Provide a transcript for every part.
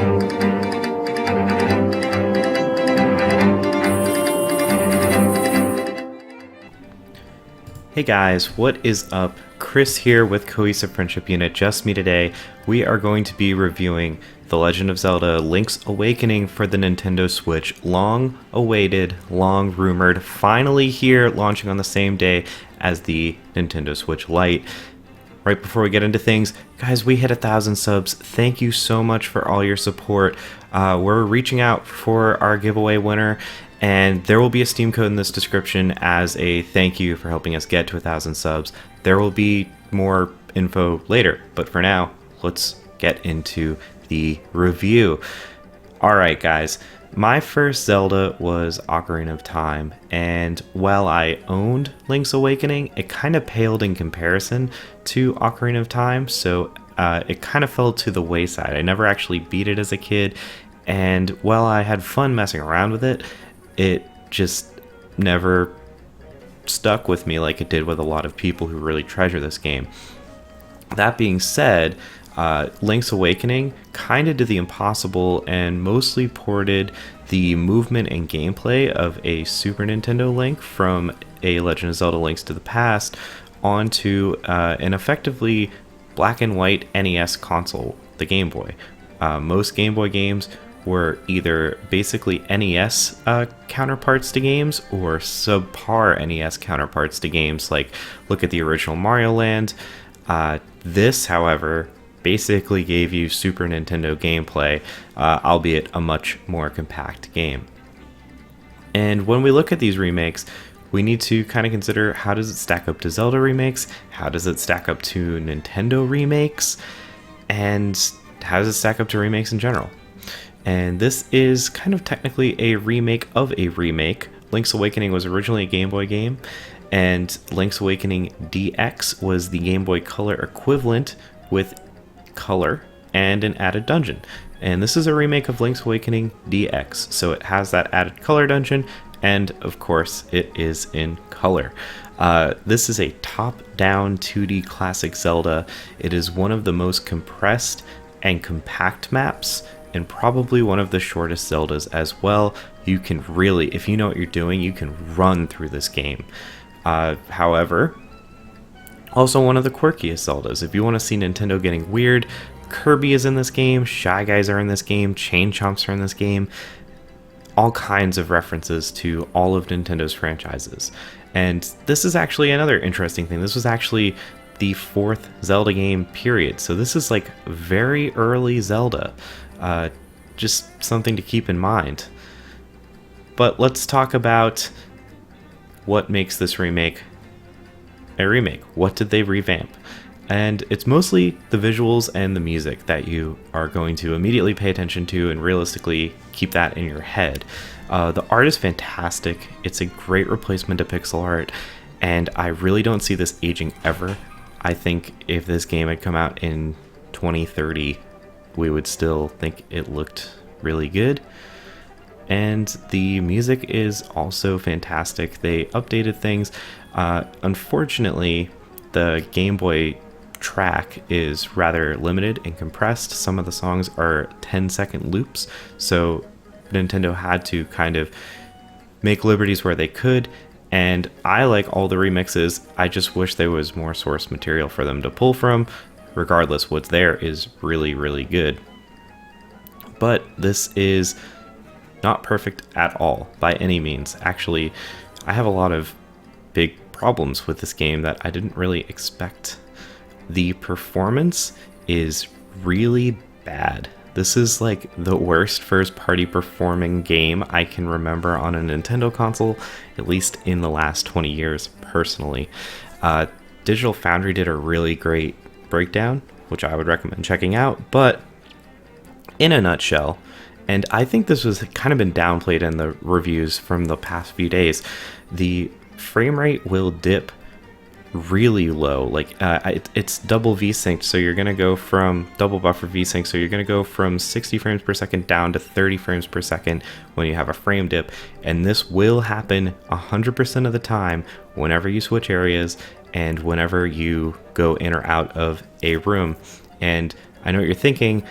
Hey guys, what is up? Chris here with Cohesive Friendship Unit. Just me today. We are going to be reviewing The Legend of Zelda Link's Awakening for the Nintendo Switch. Long awaited, long rumored, finally here, launching on the same day as the Nintendo Switch Lite. Right before we get into things, guys, we hit 1,000 subs. Thank you so much for all your support. We're reaching out for our giveaway winner, and there will be a Steam code in this description as a thank you for helping us get to 1,000 subs. There will be more info later, but for now, let's get into the review. Alright guys, my first Zelda was Ocarina of Time, and while I owned Link's Awakening, it kind of paled in comparison to Ocarina of Time, so it kind of fell to the wayside. I never actually beat it as a kid, and while I had fun messing around with it, it just never stuck with me like it did with a lot of people who really treasure this game. That being said, Link's Awakening kind of did the impossible and mostly ported the movement and gameplay of a Super Nintendo Link from a Legend of Zelda Links to the Past onto an effectively black and white NES console, the Game Boy. Most Game Boy games were either basically NES counterparts to games or subpar NES counterparts to games, like look at the original Mario Land. This, however, basically gave you Super Nintendo gameplay, albeit a much more compact game. And when we look at these remakes, we need to kind of consider, how does it stack up to Zelda remakes? How does it stack up to Nintendo remakes? And how does it stack up to remakes in general? And this is kind of technically a remake of a remake. Link's Awakening was originally a Game Boy game, and Link's Awakening DX was the Game Boy Color equivalent with color and an added dungeon. And this is a remake of Link's Awakening DX, so it has that added color dungeon, and of course it is in color. This is a top-down 2D classic Zelda. It is one of the most compressed and compact maps, and probably one of the shortest Zeldas as well. You can really, if you know what you're doing, you can run through this game. However, also one of the quirkiest Zeldas. If you want to see Nintendo getting weird, Kirby is in this game, Shy Guys are in this game, Chain Chomps are in this game. All kinds of references to all of Nintendo's franchises. And this is actually another interesting thing. This was actually the 4th Zelda game, period. So this is like very early Zelda. Just something to keep in mind. But let's talk about what makes this remake a remake. What did they revamp? And it's mostly the visuals and the music that you are going to immediately pay attention to and realistically keep that in your head. The art is fantastic. It's a great replacement to pixel art, and I really don't see this aging ever. I think if this game had come out in 2030, we would still think it looked really good. And the music is also fantastic. They updated things. Unfortunately, the Game Boy track is rather limited and compressed. Some of the songs are 10-second loops, so Nintendo had to kind of make liberties where they could. And I like all the remixes. I just wish there was more source material for them to pull from. Regardless, what's there is really, really good. But this is not perfect at all, by any means. Actually, I have a lot of big problems with this game that I didn't really expect. The performance is really bad. This is like the worst first-party performing game I can remember on a Nintendo console, at least in the last 20 years, personally. Digital Foundry did a really great breakdown, which I would recommend checking out, but in a nutshell, and I think this was kind of been downplayed in the reviews from the past few days, the frame rate will dip really low. Like it's double VSync, so you're gonna go from double buffer VSync, so you're gonna go from 60 frames per second down to 30 frames per second when you have a frame dip, and this will happen 100% of the time whenever you switch areas and whenever you go in or out of a room. And I know what you're thinking,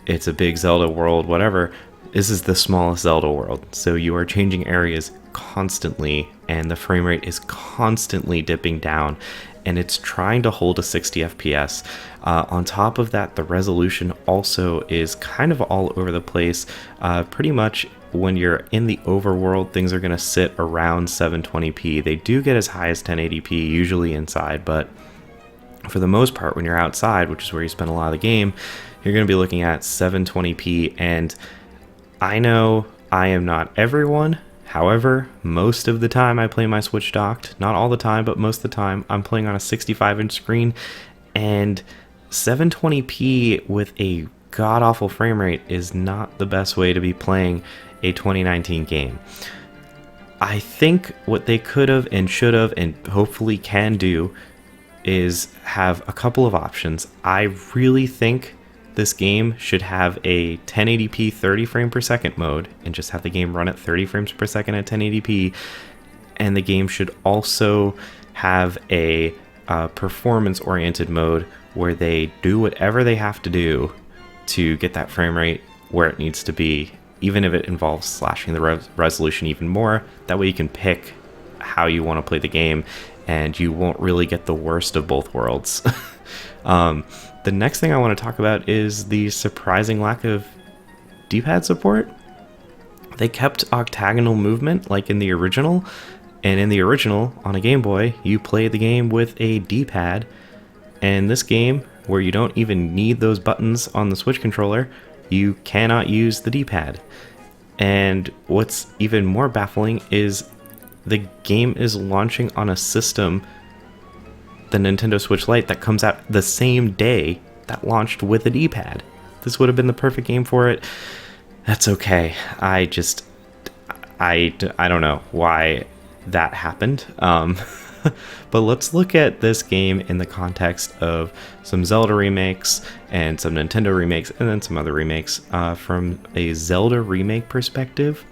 it's a big Zelda world, whatever. This is the smallest Zelda world, so you are changing areas constantly, and the frame rate is constantly dipping down, and it's trying to hold a 60 FPS. On top of that, the resolution also is kind of all over the place. Pretty much when you're in the overworld, things are going to sit around 720p. They do get as high as 1080p, usually inside, but for the most part, when you're outside, which is where you spend a lot of the game, you're going to be looking at 720p. And I know I am not everyone. However, most of the time I play my Switch docked. Not all the time, but most of the time I'm playing on a 65-inch screen. And 720p with a god-awful frame rate is not the best way to be playing a 2019 game. I think what they could have and should have and hopefully can do is have a couple of options. I really think this game should have a 1080p 30 frame per second mode and just have the game run at 30 frames per second at 1080p. And the game should also have a performance-oriented mode where they do whatever they have to do to get that frame rate where it needs to be, even if it involves slashing the resolution even more. That way you can pick how you want to play the game, and you won't really get the worst of both worlds. The next thing I want to talk about is the surprising lack of D-pad support. They kept octagonal movement like in the original, and in the original, on a Game Boy, you play the game with a D-pad, and this game, where you don't even need those buttons on the Switch controller, you cannot use the D-pad. And what's even more baffling is the game is launching on a system, the Nintendo Switch Lite, that comes out the same day that launched with a D-pad. This would have been the perfect game for it. That's okay. I don't know why that happened. But let's look at this game in the context of some Zelda remakes and some Nintendo remakes and then some other remakes. From a Zelda remake perspective,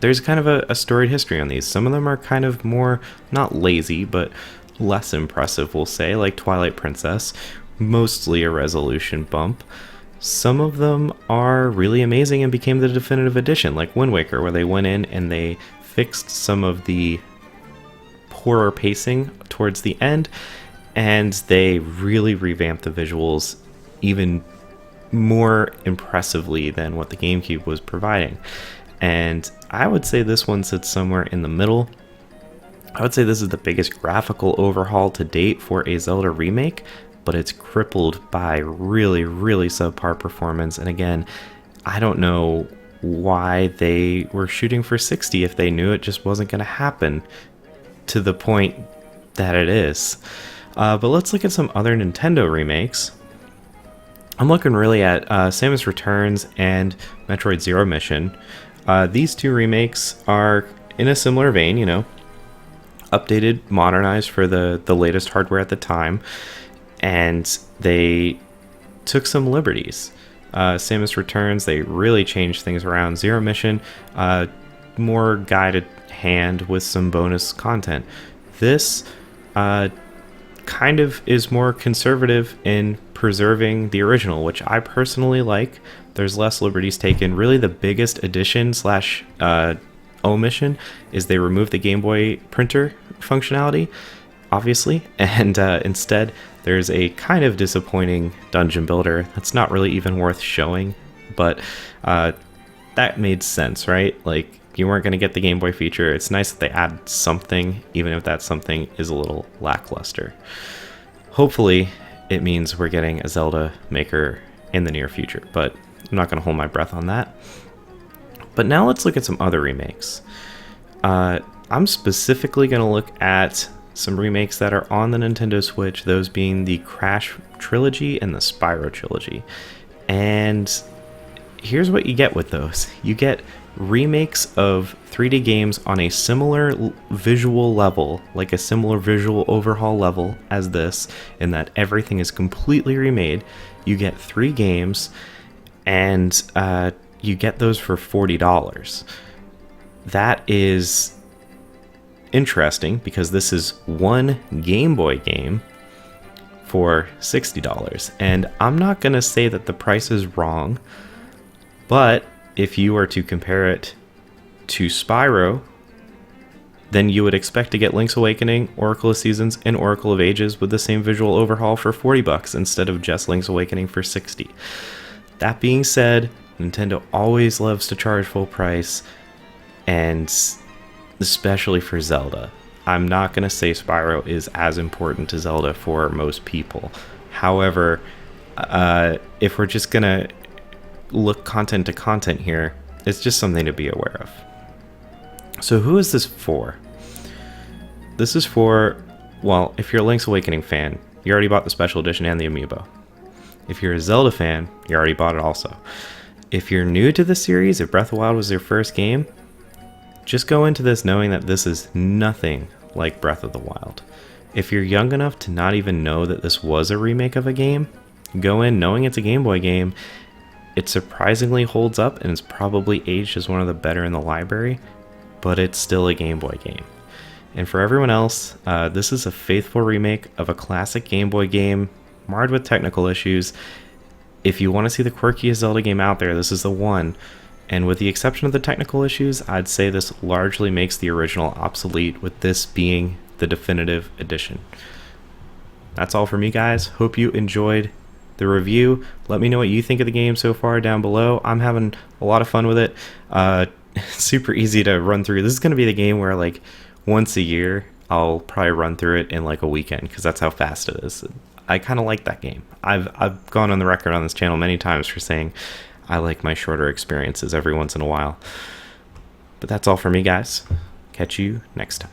there's kind of a storied history on these. Some of them are kind of more, not lazy, but less impressive, we'll say, like Twilight Princess, mostly a resolution bump. Some of them are really amazing and became the definitive edition, like Wind Waker, where they went in and they fixed some of the poorer pacing towards the end, and they really revamped the visuals even more impressively than what the GameCube was providing. And I would say this one sits somewhere in the middle. I would say this is the biggest graphical overhaul to date for a Zelda remake, but it's crippled by really, really subpar performance. And again, I don't know why they were shooting for 60 if they knew it just wasn't going to happen to the point that it is. But let's look at some other Nintendo remakes. I'm looking really at Samus Returns and Metroid Zero Mission. These two remakes are in a similar vein, you know, updated, modernized for the latest hardware at the time, and they took some liberties. Samus Returns, they really changed things around. Zero Mission, more guided hand with some bonus content. This kind of is more conservative in preserving the original, which I personally like. There's less liberties taken. Really, the biggest addition slash omission is they removed the Game Boy printer functionality, obviously, and instead there's a kind of disappointing dungeon builder that's not really even worth showing, but that made sense, right? Like, you weren't going to get the Game Boy feature. It's nice that they add something, even if that something is a little lackluster. Hopefully, it means we're getting a Zelda maker in the near future, but I'm not going to hold my breath on that. But now let's look at some other remakes. I'm specifically going to look at some remakes that are on the Nintendo Switch, those being the Crash Trilogy and the Spyro Trilogy. And here's what you get with those. You get remakes of 3D games on a similar visual level, like a similar visual overhaul level as this, in that everything is completely remade. You get 3 games, and you get those for $40. That is interesting because this is one Game Boy game for $60. And I'm not going to say that the price is wrong, but if you were to compare it to Spyro, then you would expect to get Link's Awakening, Oracle of Seasons, and Oracle of Ages with the same visual overhaul for $40 instead of just Link's Awakening for $60. That being said, Nintendo always loves to charge full price, and especially for Zelda. I'm not going to say Spyro is as important to Zelda for most people. However, if we're just going to look content to content here, it's just something to be aware of. So who is this for? This is for, well, if you're a Link's Awakening fan, you already bought the special edition and the amiibo. If you're a Zelda fan, you already bought it also. If you're new to the series, if Breath of the Wild was your first game, just go into this knowing that this is nothing like Breath of the Wild. If you're young enough to not even know that this was a remake of a game, go in knowing it's a Game Boy game. It surprisingly holds up and is probably aged as one of the better in the library, but it's still a Game Boy game. And for everyone else, this is a faithful remake of a classic Game Boy game, marred with technical issues. If you want to see the quirkiest Zelda game out there, this is the one. And with the exception of the technical issues, I'd say this largely makes the original obsolete, with this being the definitive edition. That's all for me, guys. Hope you enjoyed the review. Let me know what you think of the game so far down below. I'm having a lot of fun with it. Super easy to run through. This is going to be the game where, like, once a year I'll probably run through it in like a weekend, because that's how fast it is. I kind of like that game. I've gone on the record on this channel many times for saying I like my shorter experiences every once in a while. But that's all for me, guys. Catch you next time.